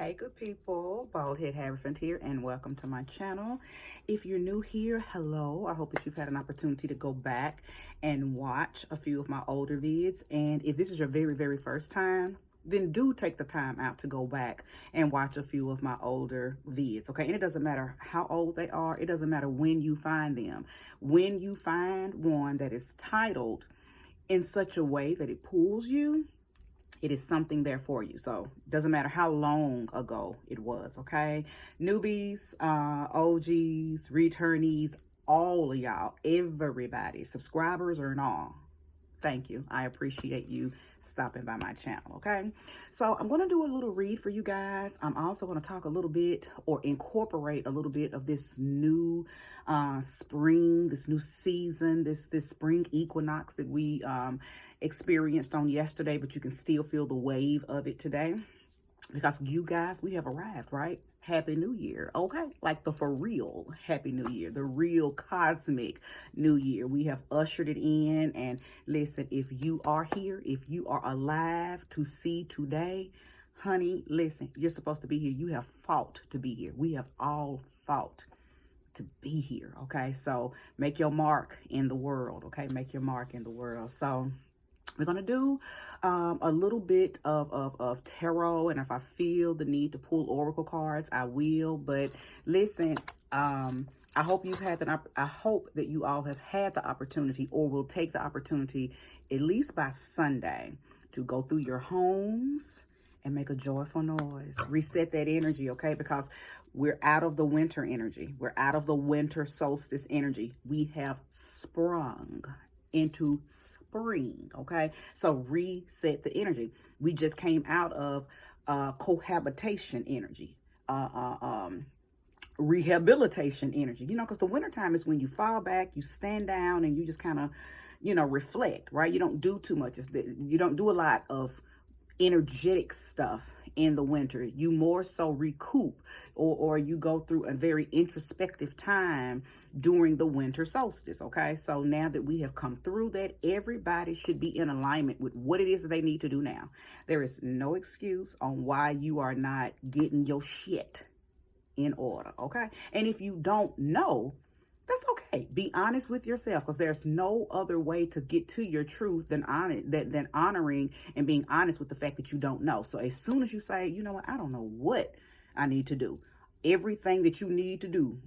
Hey good people, Bald Head Harrison here, and welcome to my channel. If you're new here, hello. I hope that you've had an opportunity to go back and watch a few of my older vids. And if this is your very first time, then do take the time out to go back and watch a few of my older vids, okay? And it doesn't matter how old they are. It doesn't matter when you find them. When you find one that is titled in such a way that it pulls you, it is something there for you. So doesn't matter how long ago it was, okay? Newbies, OGs, returnees, all of y'all, everybody, subscribers or not, thank you. I appreciate you stopping by my channel, okay? So I'm going to do a little read for you guys. I'm also going to talk a little bit or incorporate a little bit of this new spring, this new season, this spring equinox that we experienced on yesterday, but you can still feel the wave of it today because you guys, we have arrived, right? Happy New Year, okay? Like the for real Happy New Year, the real cosmic New Year. We have ushered it in, and listen, if you are here, if you are alive to see today, honey, listen, you're supposed to be here. You have fought to be here. We have all fought to be here, okay? So make your mark in the world, okay? Make your mark in the world. So we're going to do a little bit of tarot, and if I feel the need to pull oracle cards, I will. But listen, I hope you've had I hope that you all have had the opportunity or will take the opportunity at least by Sunday to go through your homes and make a joyful noise. Reset that energy, okay? Because we're out of the winter energy. We're out of the winter solstice energy. We have sprung into spring, okay? So reset the energy. We just came out of cohabitation energy, rehabilitation energy, you know, because the wintertime is when you fall back, you stand down, and you just kind of, you know, reflect, right? You don't do too much. You don't do a lot of energetic stuff in the winter. You more so recoup, or you go through a very introspective time during the winter solstice, okay? So now that we have come through that, everybody should be in alignment with what it is that they need to do now. There is no excuse on why you are not getting your shit in order, okay? And if you don't know, that's okay. Be honest with yourself, because there's no other way to get to your truth than honoring and being honest with the fact that you don't know. So as soon as you say, you know what, I don't know what I need to do, everything that you need to do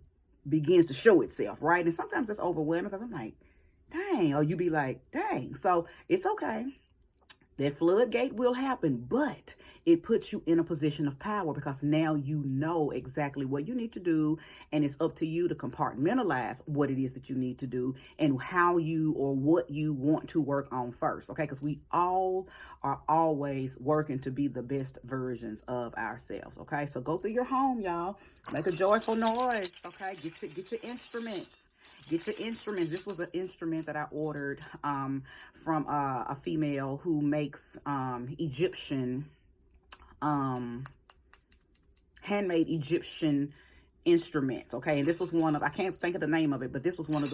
begins to show itself, right? And sometimes it's overwhelming because I'm like, dang, or you be like, dang. So it's okay. That floodgate will happen, but it puts you in a position of power because now you know exactly what you need to do, and it's up to you to compartmentalize what it is that you need to do and how you or what you want to work on first, okay? Because we all are always working to be the best versions of ourselves, okay? So go through your home, y'all. Make a joyful noise, okay? Get your instruments. Get your instruments. This was an instrument that I ordered from a female who makes Egyptian, handmade Egyptian instruments, okay? And this was one of, I can't think of the name of it, but this was one of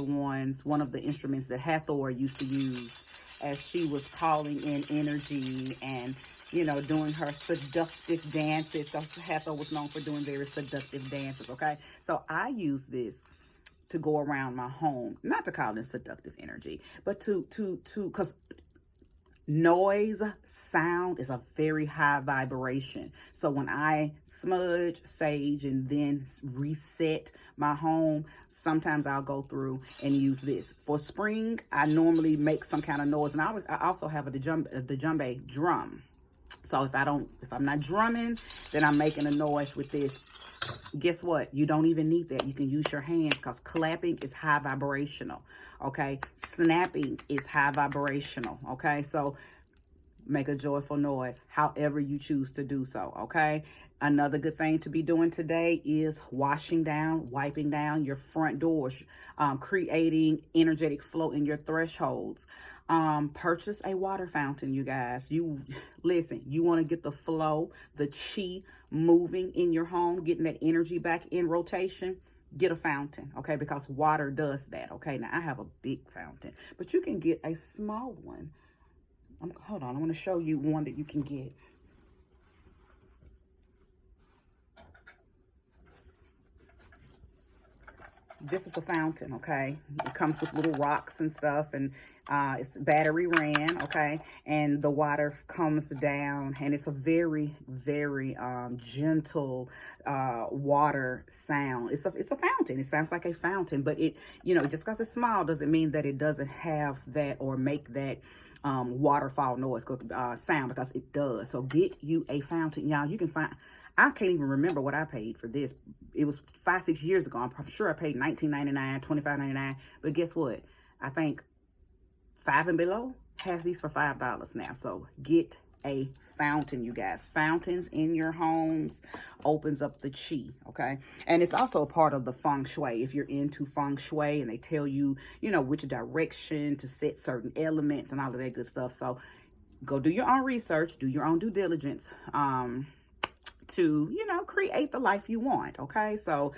the instruments that Hathor used to use as she was calling in energy and, you know, doing her seductive dances. So Hathor was known for doing very seductive dances, okay? So I use this to go around my home, not to call it seductive energy, but because noise, sound is a very high vibration. So when I smudge, sage, and then reset my home, sometimes I'll go through and use this. For spring, I normally make some kind of noise, and I also have a djembe drum. So if I'm not drumming, then I'm making a noise with this. Guess what? You don't even need that. You can use your hands because clapping is high vibrational, okay? Snapping is high vibrational, okay? So make a joyful noise however you choose to do so, okay? Another good thing to be doing today is wiping down your front doors, creating energetic flow in your thresholds. Purchase a water fountain, you guys. Listen, you want to get the flow, the chi moving in your home, getting that energy back in rotation. Get a fountain, okay? Because water does that, okay? Now, I have a big fountain, but you can get a small one. Hold on, I'm going to show you one that you can get. this is a fountain, okay? It comes with little rocks and stuff, and it's battery ran, okay? And the water comes down, and it's a very, very gentle water sound. It's a fountain. It sounds like a fountain, but it, you know, just because it's small doesn't mean that it doesn't have that or make that waterfall noise sound, because it does. So get you a fountain, y'all. You can find, I can't even remember what I paid for this. It was 5-6 years ago. I'm sure I paid $19.99, $25.99. But guess what? I think 5 and below has these for $5 now. So get a fountain, you guys. Fountains in your homes opens up the chi, okay? And it's also a part of the feng shui. If you're into feng shui and they tell you, you know, which direction to set certain elements and all of that good stuff. So go do your own research, do your own due diligence, to, you know, create the life you want, okay? So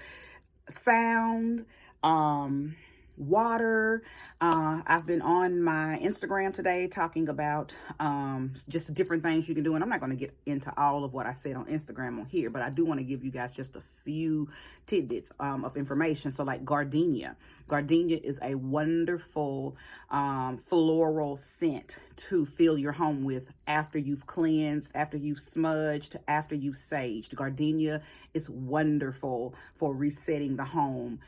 sound, water. I've been on my Instagram today talking about just different things you can do, and I'm not going to get into all of what I said on Instagram on here, but I do want to give you guys just a few tidbits of information. So like gardenia. Gardenia is a wonderful floral scent to fill your home with after you've cleansed, after you've smudged, after you've saged. Gardenia is wonderful for resetting the home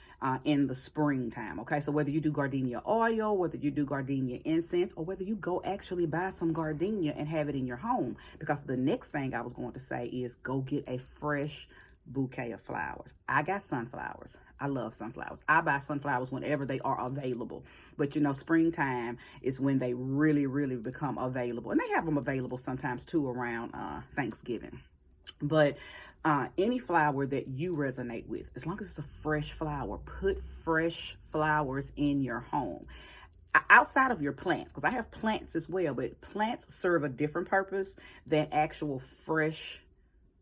in the springtime, okay? So whether you do gardenia oil, whether you do gardenia incense, or whether you go actually buy some gardenia and have it in your home, because the next thing I was going to say is go get a fresh bouquet of flowers. I got sunflowers. I love sunflowers. I buy sunflowers whenever they are available. But you know, springtime is when they really, really become available. And they have them available sometimes too around Thanksgiving. But any flower that you resonate with, as long as it's a fresh flower, put fresh flowers in your home. Outside of your plants, because I have plants as well, but plants serve a different purpose than actual fresh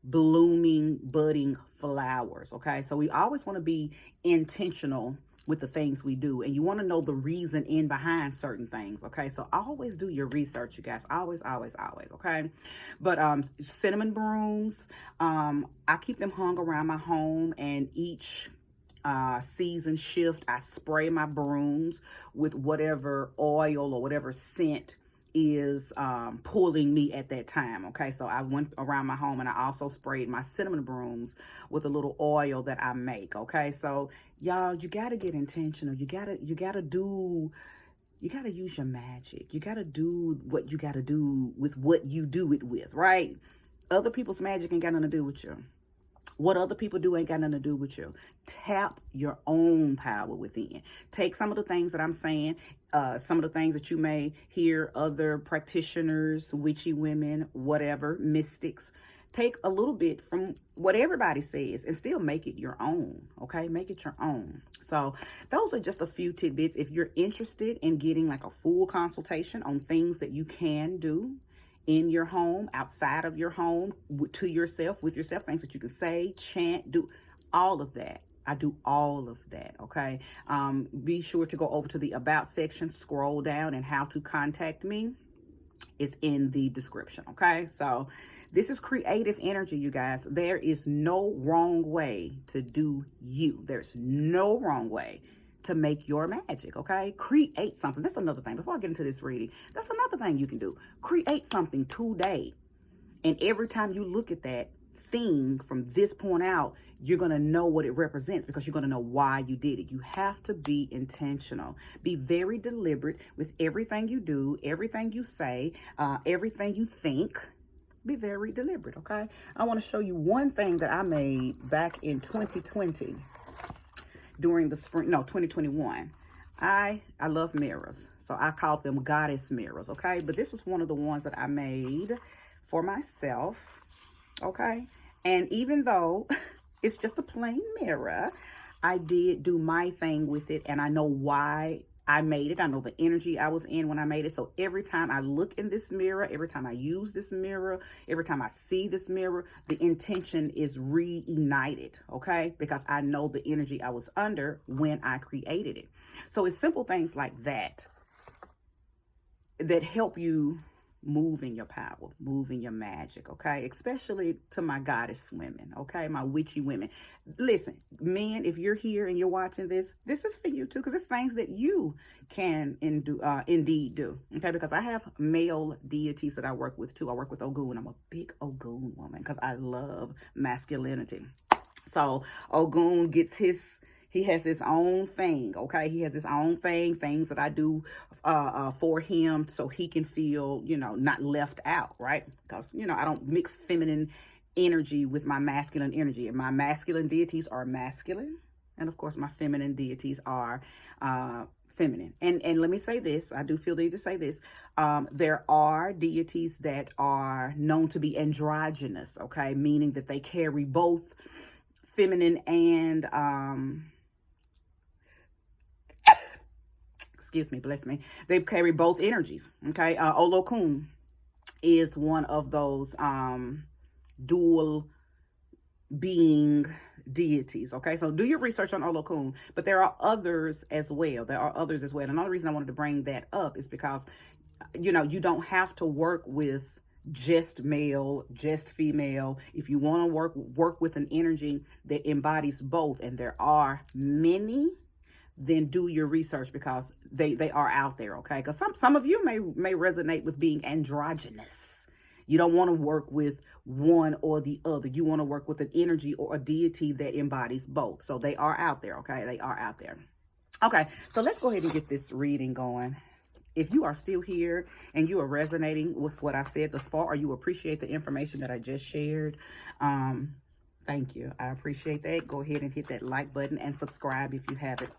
blooming, budding flowers, okay? So we always want to be intentional with the things we do, and you want to know the reason in behind certain things, okay? So always do your research, you guys. Always, okay? But cinnamon brooms, I keep them hung around my home, and each season shift, I spray my brooms with whatever oil or whatever scent is pulling me at that time, okay? So I went around my home and I also sprayed my cinnamon brooms with a little oil that I make, okay? So y'all, you got to get intentional. You got to use your magic. You got to do what you got to do with what you do it with, right? Other people's magic ain't got nothing to do with you. What other people do ain't got nothing to do with you. Tap your own power within. Take some of the things that I'm saying, some of the things that you may hear other practitioners, witchy women, whatever, mystics. Take a little bit from what everybody says and still make it your own, okay? Make it your own. So those are just a few tidbits. If you're interested in getting like a full consultation on things that you can do in your home, outside of your home, to yourself, with yourself, things that you can say, chant, do, all of that. I do all of that, okay? Be sure to go over to the About section, scroll down, and how to contact me is in the description, okay? So this is creative energy, you guys. There is no wrong way to do you. There's no wrong way to make your magic, okay? Create something. That's another thing. Before I get into this reading, that's another thing you can do. Create something today. And every time you look at that thing from this point out, you're going to know what it represents, because you're going to know why you did it. You have to be intentional. Be very deliberate with everything you do, everything you say, everything you think. Be very deliberate, okay? I want to show you one thing that I made back in 2020. During the spring, no, 2021. I love mirrors, so I called them goddess mirrors, okay? But this was one of the ones that I made for myself, okay? And even though it's just a plain mirror, I did do my thing with it, and I know why I made it. I know the energy I was in when I made it. So every time I look in this mirror, every time I use this mirror, every time I see this mirror, the intention is reignited, okay? Because I know the energy I was under when I created it. So it's simple things like that that help you move in your power, move in your magic, okay? Especially to my goddess women, okay? My witchy women. Listen, men, if you're here and you're watching this, this is for you too, because it's things that you can indeed do, okay? Because I have male deities that I work with too. I work with Ogun. I'm a big Ogun woman because I love masculinity. So Ogun gets he has his own thing, okay? He has his own things that I do for him so he can feel, you know, not left out, right? Because, you know, I don't mix feminine energy with my masculine energy. And my masculine deities are masculine. And, of course, my feminine deities are feminine. And let me say this. I do feel the need to say this. There are deities that are known to be androgynous, okay? Meaning that they carry both feminine and excuse me, bless me, they carry both energies, okay? Olokun is one of those dual being deities, okay? So do your research on Olokun, but there are others as well. And another reason I wanted to bring that up is because, you know, you don't have to work with just male, just female. If you want to work with an energy that embodies both, and there are many, then do your research because they are out there, okay? Because some of you may resonate with being androgynous. You don't want to work with one or the other. You want to work with an energy or a deity that embodies both. So they are out there, okay? They are out there. Okay, so let's go ahead and get this reading going. If you are still here and you are resonating with what I said thus far, or you appreciate the information that I just shared, thank you. I appreciate that. Go ahead and hit that like button and subscribe if you haven't.